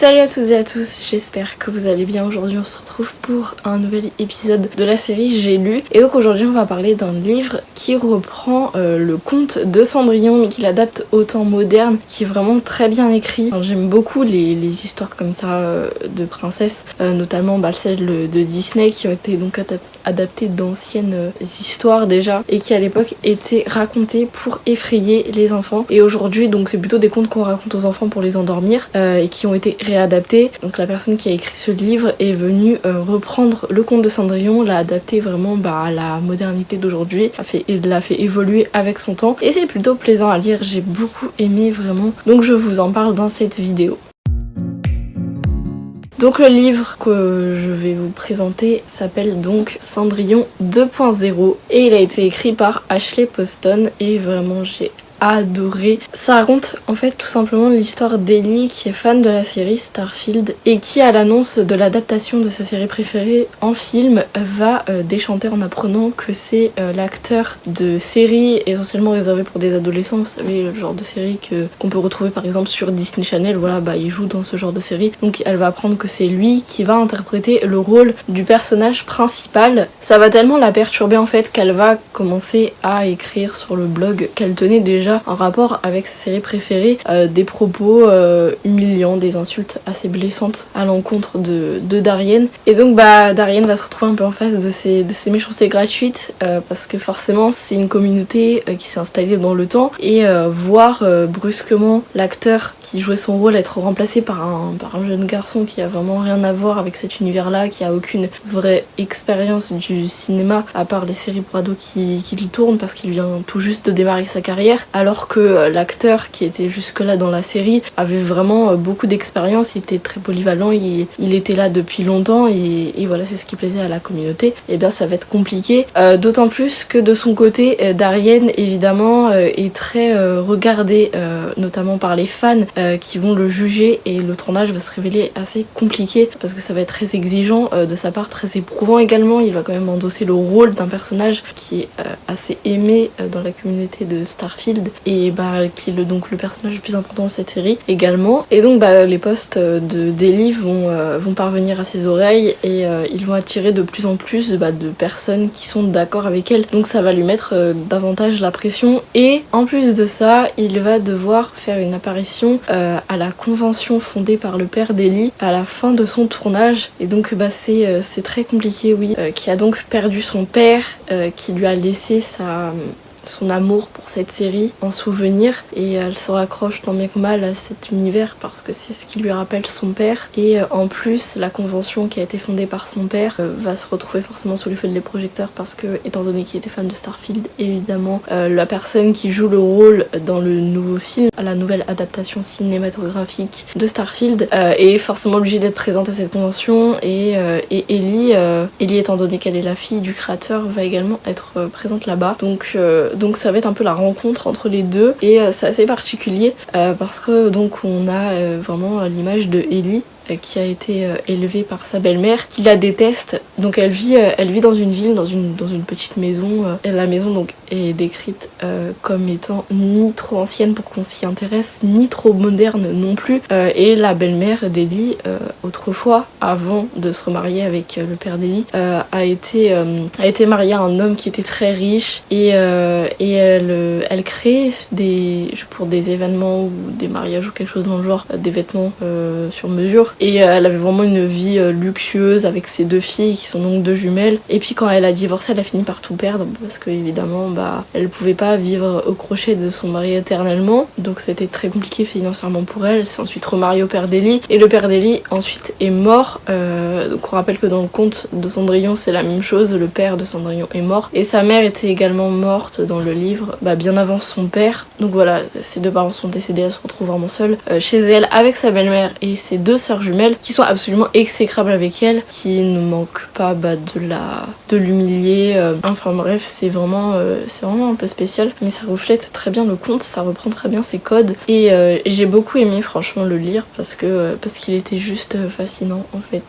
Salut à toutes et à tous, j'espère que vous allez bien. Aujourd'hui on se retrouve pour un nouvel épisode de la série J'ai lu. Et donc aujourd'hui on va parler d'un livre qui reprend le conte de Cendrillon mais qui l'adapte au temps moderne, qui est vraiment très bien écrit. Enfin, j'aime beaucoup les histoires comme ça de princesses, notamment celles de Disney qui ont été donc adaptées d'anciennes histoires déjà et qui à l'époque étaient racontées pour effrayer les enfants. Et aujourd'hui donc c'est plutôt des contes qu'on raconte aux enfants pour les endormir et qui ont été réadapté. Donc la personne qui a écrit ce livre est venue reprendre le conte de Cendrillon, l'a adapté vraiment à la modernité d'aujourd'hui, l'a fait évoluer avec son temps et c'est plutôt plaisant à lire, j'ai beaucoup aimé vraiment. Donc je vous en parle dans cette vidéo. Donc le livre que je vais vous présenter s'appelle donc Cendrillon 2.0 et il a été écrit par Ashley Poston et vraiment j'ai adoré. Ça raconte en fait tout simplement l'histoire d'Ellie qui est fan de la série Starfield et qui à l'annonce de l'adaptation de sa série préférée en film va déchanter en apprenant que c'est l'acteur de série essentiellement réservé pour des adolescents, vous savez le genre de série qu'on peut retrouver par exemple sur Disney Channel, il joue dans ce genre de série, donc elle va apprendre que c'est lui qui va interpréter le rôle du personnage principal. Ça va tellement la perturber en fait qu'elle va commencer à écrire sur le blog qu'elle tenait déjà en rapport avec sa série préférée des propos humiliants, des insultes assez blessantes à l'encontre de Darienne. Et donc Darienne va se retrouver un peu en face de ces méchancetés gratuites parce que forcément c'est une communauté qui s'est installée dans le temps et voir brusquement l'acteur qui jouait son rôle être remplacé par un jeune garçon qui a vraiment rien à voir avec cet univers là, qui a aucune vraie expérience du cinéma à part les séries pour ados qui lui tournent parce qu'il vient tout juste de démarrer sa carrière, alors que l'acteur qui était jusque là dans la série avait vraiment beaucoup d'expérience, il était très polyvalent, il était là depuis longtemps et voilà, c'est ce qui plaisait à la communauté. Et bien ça va être compliqué, d'autant plus que de son côté Darienne évidemment est très regardée notamment par les fans qui vont le juger et le tournage va se révéler assez compliqué parce que ça va être très exigeant de sa part, très éprouvant également. Il va quand même endosser le rôle d'un personnage qui est assez aimé dans la communauté de Starfield et qui est donc le personnage le plus important de cette série également. Et donc les posts d'Ellie vont parvenir à ses oreilles et ils vont attirer de plus en plus de personnes qui sont d'accord avec elle, donc ça va lui mettre davantage la pression. Et en plus de ça, il va devoir faire une apparition à la convention fondée par le père d'Ellie à la fin de son tournage. Et donc c'est très compliqué, qui a donc perdu son père, qui lui a laissé son amour pour cette série en souvenir et elle se raccroche tant bien que mal à cet univers parce que c'est ce qui lui rappelle son père. Et en plus la convention qui a été fondée par son père va se retrouver forcément sous les feux des projecteurs parce que étant donné qu'il était fan de Starfield, évidemment la personne qui joue le rôle dans le nouveau film, la nouvelle adaptation cinématographique de Starfield est forcément obligée d'être présente à cette convention et Ellie étant donné qu'elle est la fille du créateur va également être présente là-bas, donc ça va être un peu la rencontre entre les deux et c'est assez particulier parce que donc on a vraiment l'image de Ellie qui a été élevée par sa belle-mère qui la déteste. Donc elle vit dans une ville, dans une petite maison. Et la maison donc est décrite comme étant ni trop ancienne pour qu'on s'y intéresse, ni trop moderne non plus. Et la belle-mère d'Ellie, autrefois, avant de se remarier avec le père d'Ellie, a été mariée à un homme qui était très riche et elle crée pour des événements ou des mariages ou quelque chose dans le genre, des vêtements sur mesure. Et elle avait vraiment une vie luxueuse avec ses deux filles qui sont donc deux jumelles. Et puis quand elle a divorcé, elle a fini par tout perdre parce que évidemment elle pouvait pas vivre au crochet de son mari éternellement. Donc ça a été très compliqué financièrement pour elle. Elle s'est ensuite remariée au père d'Ellie et le père d'Ellie ensuite est mort. Donc on rappelle que dans le conte de Cendrillon c'est la même chose, le père de Cendrillon est mort et sa mère était également morte dans le livre bien avant son père. Donc voilà, ses deux parents sont décédés, elle se retrouve vraiment seule chez elle avec sa belle-mère et ses deux sœurs jumelles qui sont absolument exécrables avec elle, qui ne manquent pas de l'humilier. Enfin bref, c'est vraiment un peu spécial, mais ça reflète très bien le conte, ça reprend très bien ses codes et j'ai beaucoup aimé franchement le lire parce qu'il était juste fascinant en fait.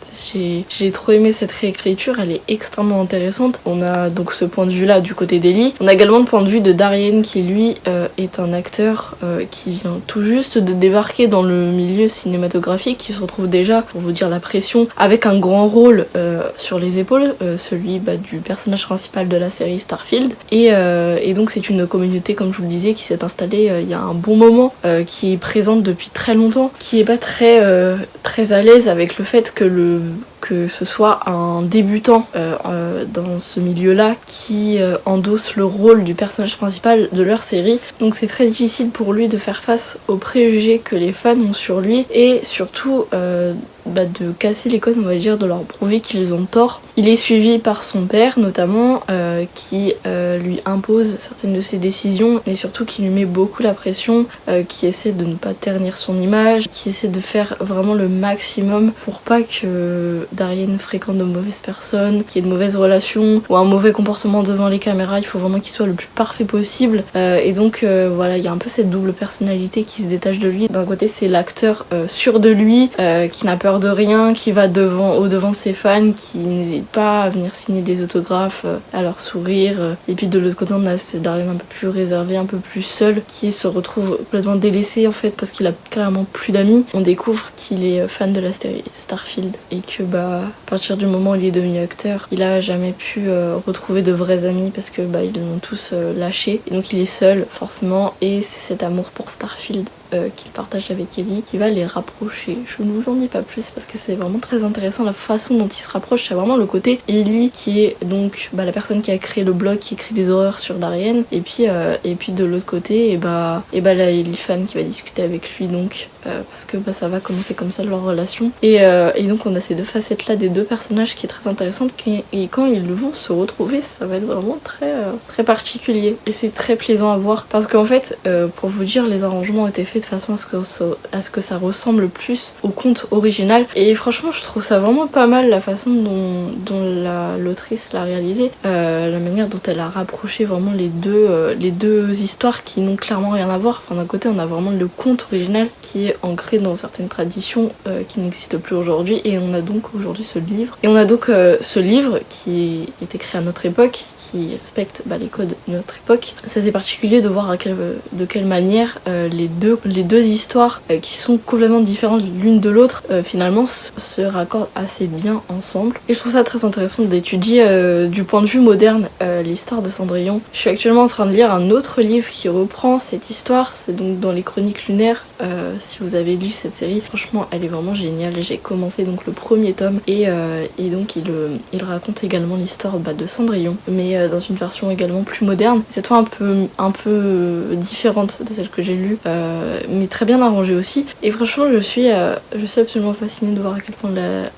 J'ai trop aimé cette réécriture, elle est extrêmement intéressante. On a donc ce point de vue là du côté d'Ellie, on a également le point de vue de Darienne qui lui est un acteur qui vient tout juste de débarquer dans le milieu cinématographique, qui se retrouve retrouve déjà, pour vous dire la pression, avec un grand rôle sur les épaules, celui du personnage principal de la série Starfield. Et donc c'est une communauté, comme je vous le disais, qui s'est installée il y a un bon moment, qui est présente depuis très longtemps, qui est pas très à l'aise avec le fait que ce soit un débutant dans ce milieu-là qui endosse le rôle du personnage principal de leur série. Donc c'est très difficile pour lui de faire face aux préjugés que les fans ont sur lui et surtout de casser les codes, on va dire, de leur prouver qu'ils ont tort. Il est suivi par son père notamment, qui lui impose certaines de ses décisions et surtout qui lui met beaucoup la pression, qui essaie de ne pas ternir son image, qui essaie de faire vraiment le maximum pour pas que Darien fréquente de mauvaises personnes, qu'il y ait de mauvaises relations ou un mauvais comportement devant les caméras. Il faut vraiment qu'il soit le plus parfait possible, et donc voilà, il y a un peu cette double personnalité qui se détache de lui. D'un côté c'est l'acteur sûr de lui, qui n'a peur de rien, qui va au devant de ses fans, qui n'hésite pas à venir signer des autographes, à leur sourire. Et puis de l'autre côté on a ce Darien un peu plus réservé, un peu plus seul, qui se retrouve complètement délaissé en fait parce qu'il a clairement plus d'amis. On découvre qu'il est fan de la série Starfield et que à partir du moment où il est devenu acteur, il a jamais pu retrouver de vrais amis parce que ils l'ont tous lâché. Et donc il est seul forcément, et c'est cet amour pour Starfield qu'il partage avec Ellie qui va les rapprocher. Je ne vous en dis pas plus parce que c'est vraiment très intéressant la façon dont ils se rapprochent. C'est vraiment le côté Ellie qui est donc la personne qui a créé le blog, qui écrit des horreurs sur Darien, et puis de l'autre côté la Ellie fan qui va discuter avec lui, donc parce que ça va commencer comme ça leur relation, et donc on a ces deux facettes là des deux personnages qui est très intéressante, et quand ils vont se retrouver ça va être vraiment très particulier et c'est très plaisant à voir parce qu'en fait pour vous dire, les arrangements ont été faits de façon à ce que ça ressemble plus au conte original, et franchement je trouve ça vraiment pas mal la façon dont l'autrice l'a réalisé, la manière dont elle a rapproché vraiment les deux histoires qui n'ont clairement rien à voir. D'un côté on a vraiment le conte original qui est ancré dans certaines traditions qui n'existent plus aujourd'hui, et on a donc aujourd'hui ce livre, ce livre qui est écrit à notre époque, qui respecte les codes de notre époque. Ça c'est particulier de voir de quelle manière les deux histoires qui sont complètement différentes l'une de l'autre finalement se raccordent assez bien ensemble, et je trouve ça très intéressant d'étudier du point de vue moderne l'histoire de Cendrillon. Je suis actuellement en train de lire un autre livre qui reprend cette histoire, c'est donc dans les Chroniques lunaires. Si vous avez lu cette série, franchement elle est vraiment géniale. J'ai commencé donc le premier tome, et donc il raconte également l'histoire de Cendrillon, mais dans une version également plus moderne, cette fois un peu différente de celle que j'ai lue, mais très bien arrangée aussi. Et franchement je suis absolument fascinée de voir à quel point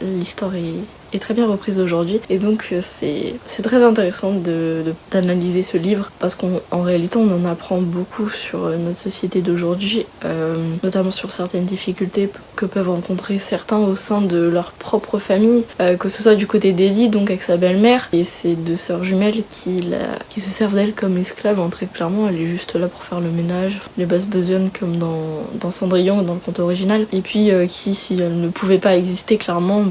l'histoire est très bien reprise aujourd'hui, et donc c'est très intéressant d'analyser ce livre parce qu'en réalité on en apprend beaucoup sur notre société d'aujourd'hui, notamment sur certaines difficultés que peuvent rencontrer certains au sein de leur propre famille, que ce soit du côté d'Ellie, donc avec sa belle-mère et ses deux sœurs jumelles qui se servent d'elle comme esclaves, très clairement. Elle est juste là pour faire le ménage, les basses besognes comme dans Cendrillon, dans le conte original, et puis qui, si elle ne pouvait pas exister clairement,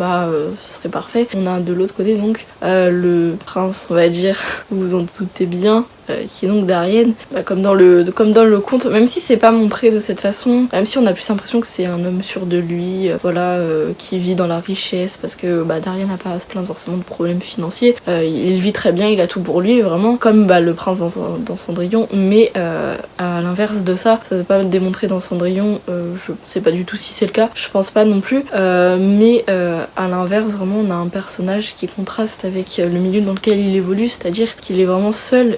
ce serait parfait. On a de l'autre côté donc le prince, on va dire, vous vous en doutez bien, qui est donc Darien, comme dans le conte, même si c'est pas montré de cette façon, même si on a plus l'impression que c'est un homme sûr de lui, qui vit dans la richesse, parce que Darien n'a pas à se plaindre forcément de problèmes financiers, il vit très bien, il a tout pour lui, vraiment, comme le prince dans Cendrillon, mais à l'inverse de ça s'est pas démontré dans Cendrillon, je sais pas du tout si c'est le cas, je pense pas non plus, mais à l'inverse, vraiment, on a un personnage qui contraste avec le milieu dans lequel il évolue, c'est-à-dire qu'il est vraiment seul,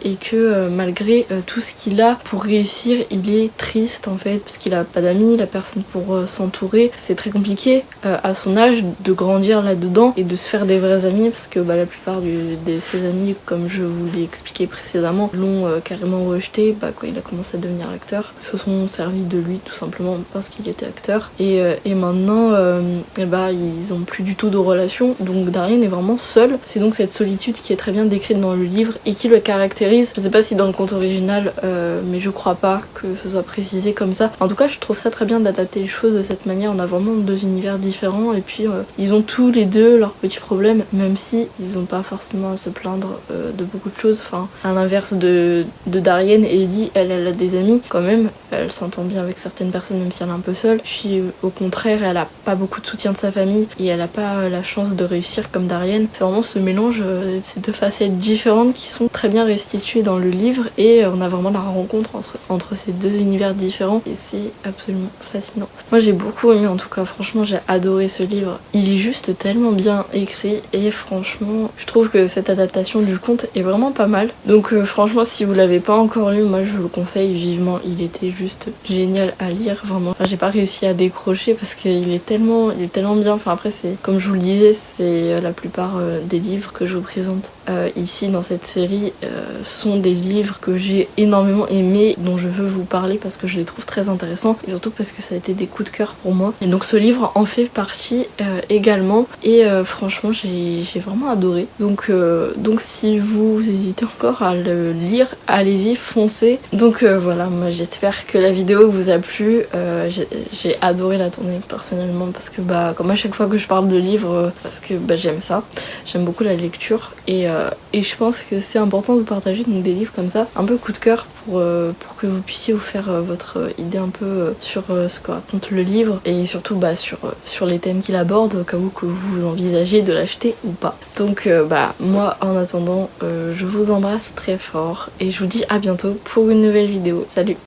et que malgré tout ce qu'il a pour réussir, il est triste en fait parce qu'il a pas d'amis, il a personne pour s'entourer. C'est très compliqué à son âge de grandir là-dedans et de se faire des vrais amis, parce que la plupart de ses amis, comme je vous l'ai expliqué précédemment, l'ont carrément rejeté quand il a commencé à devenir acteur. Ils se sont servis de lui tout simplement parce qu'il était acteur, et maintenant ils ont plus du tout de relation, donc Darien est vraiment seul. C'est donc cette solitude qui est très bien décrite dans le livre et qui le caractérise caractérise. Je sais pas si dans le conte original, mais je crois pas que ce soit précisé comme ça. En tout cas, je trouve ça très bien d'adapter les choses de cette manière. On a vraiment deux univers différents et puis ils ont tous les deux leurs petits problèmes, même si ils ont pas forcément à se plaindre de beaucoup de choses. Enfin, à l'inverse de Darienne, Ellie, elle a des amis quand même. Elle s'entend bien avec certaines personnes, même si elle est un peu seule. Puis au contraire, elle a pas beaucoup de soutien de sa famille et elle a pas la chance de réussir comme Darienne. C'est vraiment ce mélange, ces deux facettes différentes qui sont très bien restituées dans le livre et on a vraiment la rencontre entre ces deux univers différents et c'est absolument fascinant. Moi j'ai beaucoup aimé, en tout cas franchement j'ai adoré ce livre. Il est juste tellement bien écrit et franchement je trouve que cette adaptation du conte est vraiment pas mal. Donc franchement si vous l'avez pas encore lu, moi je vous le conseille vivement. Il était juste génial à lire, vraiment. Enfin, j'ai pas réussi à décrocher parce qu'il est tellement bien. Enfin après c'est comme je vous le disais, c'est la plupart des livres que je vous présente ici dans cette série sont des livres que j'ai énormément aimés, dont je veux vous parler parce que je les trouve très intéressants et surtout parce que ça a été des coups de cœur pour moi. Et donc ce livre en fait partie également et franchement j'ai vraiment adoré. Donc si vous hésitez encore à le lire, allez-y, foncez. Donc voilà, moi j'espère que la vidéo vous a plu. J'ai adoré la tourner personnellement parce que comme à chaque fois que je parle de livres, parce que j'aime ça, j'aime beaucoup la lecture et je pense que c'est important de partager donc des livres comme ça, un peu coup de cœur pour que vous puissiez vous faire votre idée un peu sur ce que raconte le livre et surtout sur les thèmes qu'il aborde au cas où que vous envisagez de l'acheter ou pas. Donc moi en attendant je vous embrasse très fort et je vous dis à bientôt pour une nouvelle vidéo. Salut!